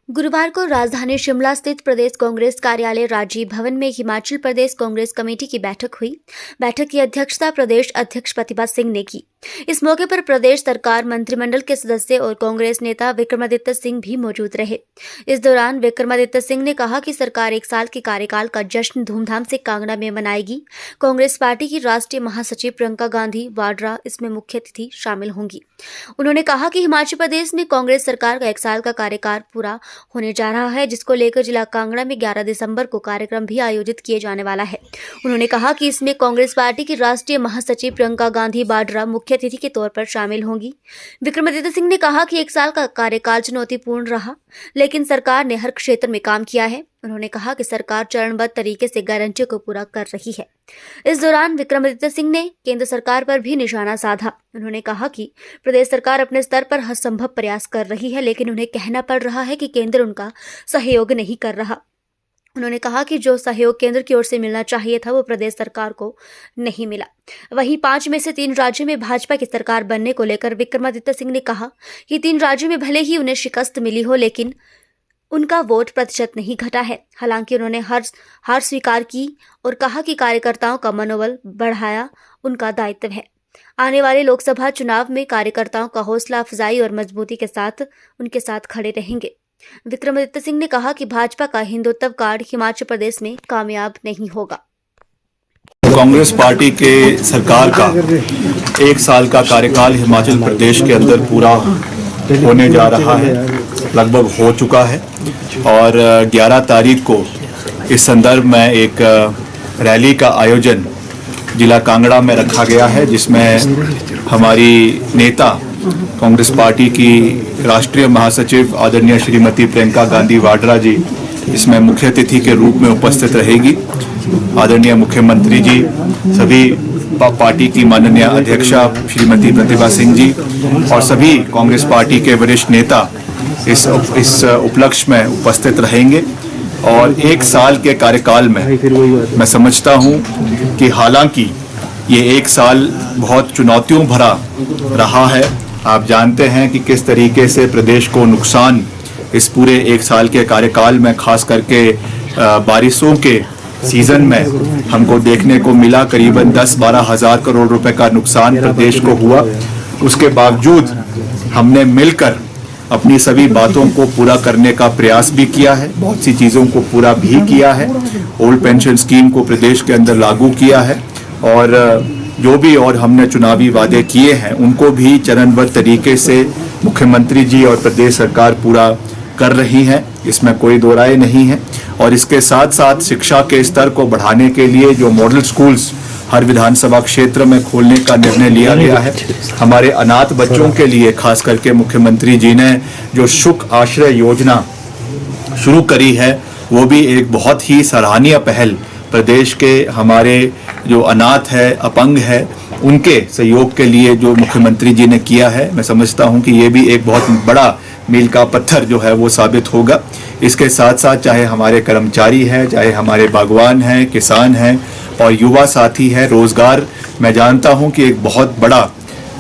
गुरुवार को राजधानी शिमला स्थित प्रदेश कांग्रेस कार्यालय राजीव भवन में हिमाचल प्रदेश कांग्रेस कमेटी की बैठक हुई। बैठक की अध्यक्षता प्रदेश अध्यक्ष प्रतिभा सिंह ने की। इस मौके पर प्रदेश सरकार, मंत्रिमंडल के सदस्य और कांग्रेस नेता विक्रमादित्य सिंह भी मौजूद रहे। इस दौरान विक्रमादित्य सिंह ने कहा कि सरकार 1 साल के कार्यकाल का जश्न धूमधाम से कांगड़ा में मनाएगी। कांग्रेस पार्टी की राष्ट्रीय महासचिव प्रियंका गांधी वाड्रा इसमें मुख्य अतिथि शामिल होंगी। उन्होंने कहा कि हिमाचल प्रदेश में कांग्रेस सरकार का 1 साल का कार्यकाल पूरा होने जा रहा है, जिसको लेकर जिला कांगड़ा में 11 दिसंबर को कार्यक्रम भी आयोजित किए जाने वाला है। उन्होंने कहा कि इसमें कांग्रेस पार्टी की राष्ट्रीय महासचिव प्रियंका गांधी वाड्रा मुख्य अतिथि के तौर पर शामिल होंगी। विक्रमादित्य सिंह ने कहा कि 1 साल का कार्यकाल चुनौतीपूर्ण रहा, लेकिन सरकार ने हर क्षेत्र में काम किया है। उन्होंने कहा कि सरकार चरणबद्ध तरीके से गारंटियों को पूरा कर रही है। इस दौरान विक्रमादित्य सिंह ने केंद्र सरकार पर भी निशाना साधा। उन्होंने कहा कि प्रदेश सरकार अपने स्तर पर हर संभव प्रयास कर रही है, लेकिन उन्हें कहना पड़ रहा है कि केंद्र उनका सहयोग नहीं कर रहा। उन्होंने कहा कि जो सहयोग केंद्र की ओर से मिलना चाहिए था वो प्रदेश सरकार को नहीं मिला। वहीं 5 में से 3 राज्यों में भाजपा की सरकार बनने को लेकर विक्रमादित्य सिंह ने कहा कि 3 राज्यों में भले ही उन्हें शिकस्त मिली हो, लेकिन उनका वोट प्रतिशत नहीं घटा है। हालांकि उन्होंने हार स्वीकार की और कहा कि कार्यकर्ताओं का मनोबल बढ़ाया उनका दायित्व है। आने वाले लोकसभा चुनाव में कार्यकर्ताओं का हौसला अफजाई और मजबूती के साथ उनके साथ खड़े रहेंगे। विक्रमादित्य सिंह ने कहा कि भाजपा का हिंदुत्व कार्ड हिमाचल प्रदेश में कामयाब नहीं होगा। कांग्रेस पार्टी के सरकार का 1 साल का कार्यकाल हिमाचल प्रदेश के अंदर पूरा होने जा रहा है, लगभग हो चुका है और 11 तारीख को इस संदर्भ में एक रैली का आयोजन जिला कांगड़ा में रखा गया है, जिसमें हमारी नेता कांग्रेस पार्टी की राष्ट्रीय महासचिव आदरणीय श्रीमती प्रियंका गांधी वाड्रा जी इसमें मुख्य अतिथि के रूप में उपस्थित रहेगी। आदरणीय मुख्यमंत्री जी, सभी पार्टी की माननीय अध्यक्षा श्रीमती प्रतिभा सिंह जी और सभी कांग्रेस पार्टी के वरिष्ठ नेता इस उपलक्ष्य में उपस्थित रहेंगे। और 1 साल के कार्यकाल में मैं समझता हूं कि हालांकि ये 1 साल बहुत चुनौतियों भरा रहा है। आप जानते हैं कि किस तरीके से प्रदेश को नुकसान इस पूरे 1 साल के कार्यकाल में, खास करके बारिशों के सीजन में हमको देखने को मिला। करीबन 10-12 हज़ार करोड़ रुपए का नुकसान प्रदेश को हुआ। उसके बावजूद हमने मिलकर अपनी सभी बातों को पूरा करने का प्रयास भी किया है, बहुत सी चीज़ों को पूरा भी किया है। ओल्ड पेंशन स्कीम को प्रदेश के अंदर लागू किया है और जो भी और हमने चुनावी वादे किए हैं उनको भी चरणबद्ध तरीके से मुख्यमंत्री जी और प्रदेश सरकार पूरा कर रही हैं, इसमें कोई दो राय नहीं है। और इसके साथ साथ शिक्षा के स्तर को बढ़ाने के लिए जो मॉडल स्कूल्स हर विधानसभा क्षेत्र में खोलने का निर्णय लिया गया है। हमारे अनाथ बच्चों के लिए खास करके मुख्यमंत्री जी ने जो सुख आश्रय योजना शुरू करी है, वो भी एक बहुत ही सराहनीय पहल प्रदेश के हमारे जो अनाथ है, अपंग है, उनके सहयोग के लिए जो मुख्यमंत्री जी ने किया है। मैं समझता हूं कि ये भी एक बहुत बड़ा मील का पत्थर जो है वो साबित होगा। इसके साथ साथ चाहे हमारे कर्मचारी हैं, चाहे हमारे बागवान हैं, किसान हैं और युवा साथी हैं, रोजगार मैं जानता हूं कि एक बहुत बड़ा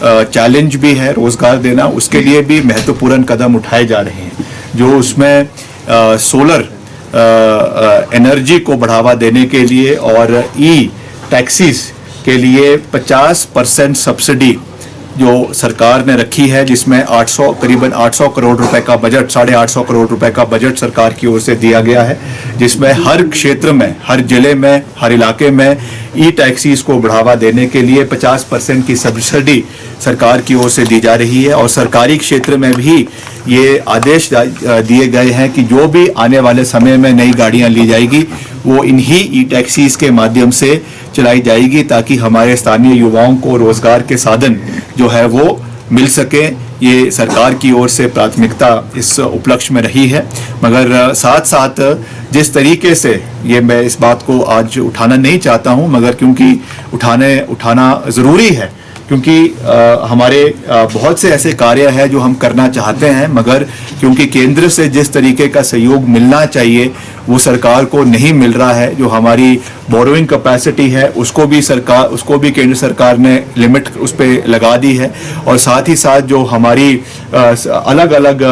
चैलेंज भी है रोजगार देना। उसके लिए भी महत्वपूर्ण कदम उठाए जा रहे हैं, जो उसमें सोलर एनर्जी को बढ़ावा देने के लिए और ई टैक्सीज के लिए 50% सब्सिडी जो सरकार ने रखी है, जिसमें करीबन 800 करोड़ रुपए का बजट, 850 करोड़ रुपए का बजट सरकार की ओर से दिया गया है, जिसमें हर क्षेत्र में, हर जिले में, हर इलाके में ई टैक्सीज को बढ़ावा देने के लिए 50% की सब्सिडी सरकार की ओर से दी जा रही है। और सरकारी क्षेत्र में भी ये आदेश दिए गए हैं कि जो भी आने वाले समय में नई गाड़ियां ली जाएगी वो इन्हीं ई टैक्सीज के माध्यम से चलाई जाएगी, ताकि हमारे स्थानीय युवाओं को रोजगार के साधन जो है वो मिल सके। ये सरकार की ओर से प्राथमिकता इस उपलक्ष्य में रही है। मगर साथ साथ जिस तरीके से ये, मैं इस बात को आज उठाना नहीं चाहता हूँ, मगर क्योंकि उठाना ज़रूरी है, क्योंकि हमारे बहुत से ऐसे कार्य हैं जो हम करना चाहते हैं, मगर क्योंकि केंद्र से जिस तरीके का सहयोग मिलना चाहिए वो सरकार को नहीं मिल रहा है। जो हमारी बोरोइंग कैपेसिटी है उसको भी केंद्र सरकार ने लिमिट उस पर लगा दी है, और साथ ही साथ जो हमारी अलग अलग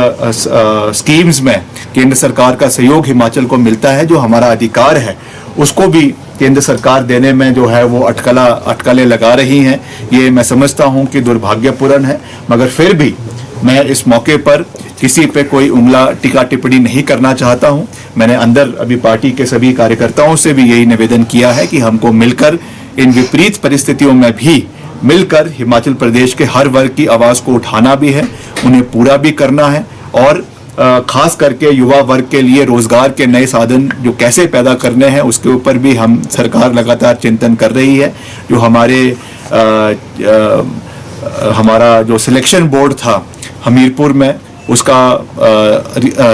स्कीम्स में केंद्र सरकार का सहयोग हिमाचल को मिलता है, जो हमारा अधिकार है, उसको भी केंद्र सरकार देने में जो है वो अटकलें लगा रही हैं। ये मैं समझता हूं कि दुर्भाग्यपूर्ण है, मगर फिर भी मैं इस मौके पर किसी पे कोई उंगला टीका टिप्पणी नहीं करना चाहता हूं। मैंने अंदर अभी पार्टी के सभी कार्यकर्ताओं से भी यही निवेदन किया है कि हमको मिलकर इन विपरीत परिस्थितियों में भी मिलकर हिमाचल प्रदेश के हर वर्ग की आवाज़ को उठाना भी है, उन्हें पूरा भी करना है, और खास करके युवा वर्ग के लिए रोजगार के नए साधन जो कैसे पैदा करने हैं उसके ऊपर भी हम सरकार लगातार चिंतन कर रही है। जो हमारा जो सिलेक्शन बोर्ड था हमीरपुर में, उसका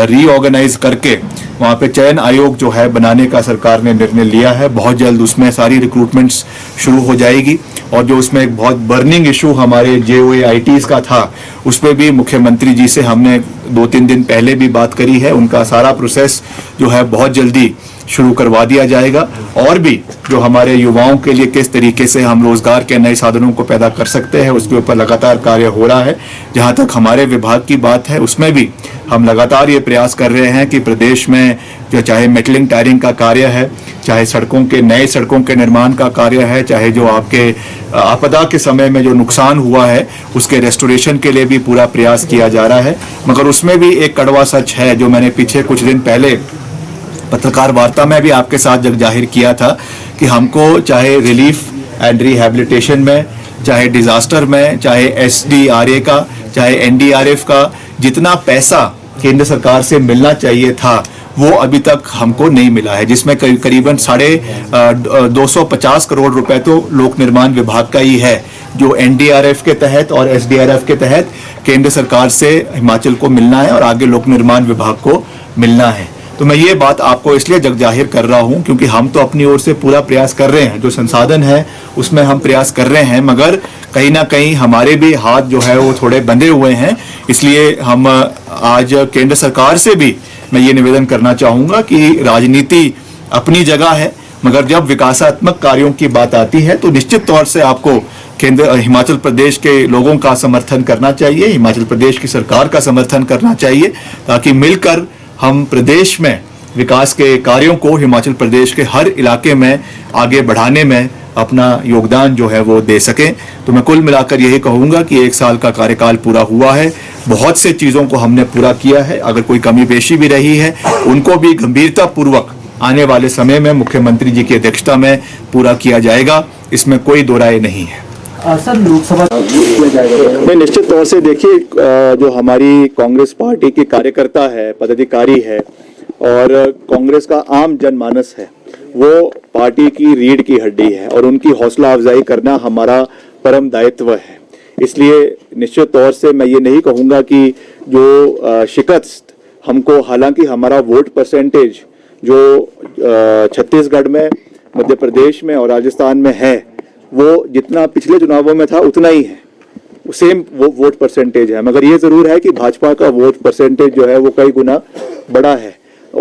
रीऑर्गेनाइज करके वहाँ पे चयन आयोग जो है बनाने का सरकार ने निर्णय लिया है। बहुत जल्द उसमें सारी रिक्रूटमेंट्स शुरू हो जाएगी, और जो उसमें एक बहुत बर्निंग इशू हमारे JOAITs का था, उस पर भी मुख्यमंत्री जी से हमने 2-3 दिन पहले भी बात करी है। उनका सारा प्रोसेस जो है बहुत जल्दी शुरू करवा दिया जाएगा, और भी जो हमारे युवाओं के लिए किस तरीके से हम रोजगार के नए साधनों को पैदा कर सकते हैं उसके ऊपर लगातार कार्य हो रहा है। जहां तक हमारे विभाग की बात है, उसमें भी हम लगातार ये प्रयास कर रहे हैं कि प्रदेश में जो चाहे मेटलिंग टायरिंग का कार्य है, चाहे नए सड़कों के निर्माण का कार्य है, चाहे जो आपके आपदा के समय में जो नुकसान हुआ है उसके रेस्टोरेशन के लिए भी पूरा प्रयास किया जा रहा है। मगर उसमें भी एक कड़वा सच है, जो मैंने पीछे कुछ दिन पहले पत्रकार वार्ता में भी आपके साथ जग जाहिर किया था, कि हमको चाहे रिलीफ एंड रिहेबिलिटेशन में, चाहे डिजास्टर में, चाहे SDRA का, चाहे NDRF का जितना पैसा केंद्र सरकार से मिलना चाहिए था वो अभी तक हमको नहीं मिला है, जिसमें करीबन 250 करोड़ रुपए तो लोक निर्माण विभाग का ही है, जो NDRF के तहत और SDRF के तहत केंद्र सरकार से हिमाचल को मिलना है और आगे लोक निर्माण विभाग को मिलना है। तो मैं ये बात आपको इसलिए जग जाहिर कर रहा हूं क्योंकि हम तो अपनी ओर से पूरा प्रयास कर रहे हैं, जो संसाधन है उसमें हम प्रयास कर रहे हैं, मगर कहीं ना कहीं हमारे भी हाथ जो है वो थोड़े बंधे हुए हैं। इसलिए हम आज केंद्र सरकार से भी मैं ये निवेदन करना चाहूँगा कि राजनीति अपनी जगह है, मगर जब विकासात्मक कार्यों की बात आती है तो निश्चित तौर से आपको हिमाचल प्रदेश के लोगों का समर्थन करना चाहिए, हिमाचल प्रदेश की सरकार का समर्थन करना चाहिए, ताकि मिलकर हम प्रदेश में विकास के कार्यों को हिमाचल प्रदेश के हर इलाके में आगे बढ़ाने में अपना योगदान जो है वो दे सकें। तो मैं कुल मिलाकर यही कहूँगा कि 1 साल का कार्यकाल पूरा हुआ है, बहुत से चीज़ों को हमने पूरा किया है, अगर कोई कमी पेशी भी रही है उनको भी गंभीरता पूर्वक आने वाले समय में मुख्यमंत्री जी की अध्यक्षता में पूरा किया जाएगा, इसमें कोई दो राय नहीं है। सर, लोकसभा नहीं, निश्चित तौर से देखिए, जो हमारी कांग्रेस पार्टी के कार्यकर्ता है, पदाधिकारी है और कांग्रेस का आम जनमानस है, वो पार्टी की रीढ़ की हड्डी है और उनकी हौसला अफजाई करना हमारा परम दायित्व है। इसलिए निश्चित तौर से मैं ये नहीं कहूँगा कि जो शिकस्त हमको, हालांकि हमारा वोट परसेंटेज जो छत्तीसगढ़ में, मध्य प्रदेश में और राजस्थान में है, वो जितना पिछले चुनावों में था उतना ही है, सेम वो वोट परसेंटेज है। मगर ये जरूर है कि भाजपा का वोट परसेंटेज जो है वो कई गुना बड़ा है,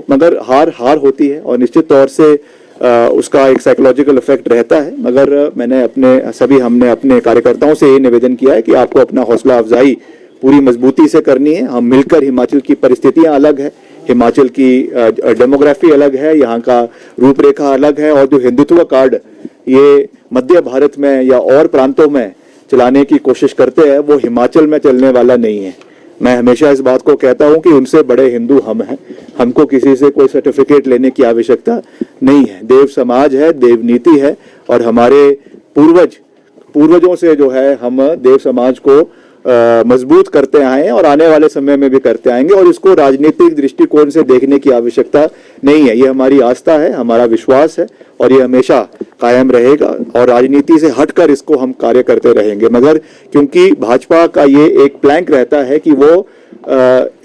मगर हार होती है और निश्चित तौर से उसका एक साइकोलॉजिकल इफेक्ट रहता है। मगर हमने अपने कार्यकर्ताओं से ये निवेदन किया है कि आपको अपना हौसला अफजाई पूरी मजबूती से करनी है। हम मिलकर, हिमाचल की परिस्थितियां अलग है, हिमाचल की डेमोग्राफी अलग है, यहाँ का रूपरेखा अलग है, और जो हिंदुत्व कार्ड ये मध्य भारत में या और प्रांतों में चलाने की कोशिश करते हैं, वो हिमाचल में चलने वाला नहीं है। मैं हमेशा इस बात को कहता हूं कि उनसे बड़े हिंदू हम हैं, हमको किसी से कोई सर्टिफिकेट लेने की आवश्यकता नहीं है। देव समाज है, देव नीति है, और हमारे पूर्वजों से जो है हम देव समाज को मजबूत करते आए हैं और आने वाले समय में भी करते आएंगे, और इसको राजनीतिक दृष्टिकोण से देखने की आवश्यकता नहीं है। ये हमारी आस्था है, हमारा विश्वास है, और ये हमेशा कायम रहेगा, और राजनीति से हटकर इसको हम कार्य करते रहेंगे। मगर क्योंकि भाजपा का ये एक प्लैंक रहता है कि वो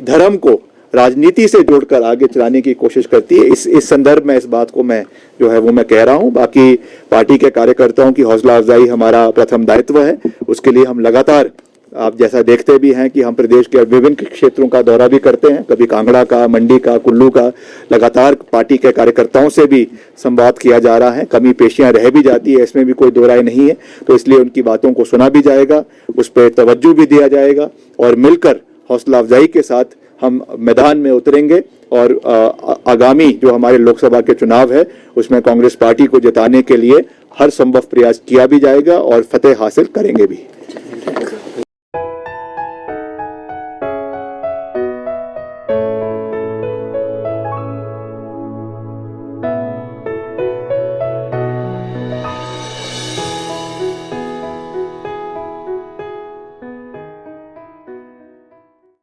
धर्म को राजनीति से जोड़कर आगे चलाने की कोशिश करती है, इस संदर्भ में इस बात को मैं कह रहा हूं। बाकी पार्टी के कार्यकर्ताओं की हौसला अफजाई हमारा प्रथम दायित्व है, उसके लिए हम लगातार आप जैसा देखते भी हैं कि हम प्रदेश के विभिन्न क्षेत्रों का दौरा भी करते हैं, कभी कांगड़ा का, मंडी का, कुल्लू का। लगातार पार्टी के कार्यकर्ताओं से भी संवाद किया जा रहा है। कमी पेशियां रह भी जाती है, इसमें भी कोई दो राय नहीं है, तो इसलिए उनकी बातों को सुना भी जाएगा, उस पर तवज्जो भी दिया जाएगा और मिलकर हौसला अफजाई के साथ हम मैदान में उतरेंगे और आगामी जो हमारे लोकसभा के चुनाव है उसमें कांग्रेस पार्टी को जिताने के लिए हर संभव प्रयास किया भी जाएगा और फतेह हासिल करेंगे भी।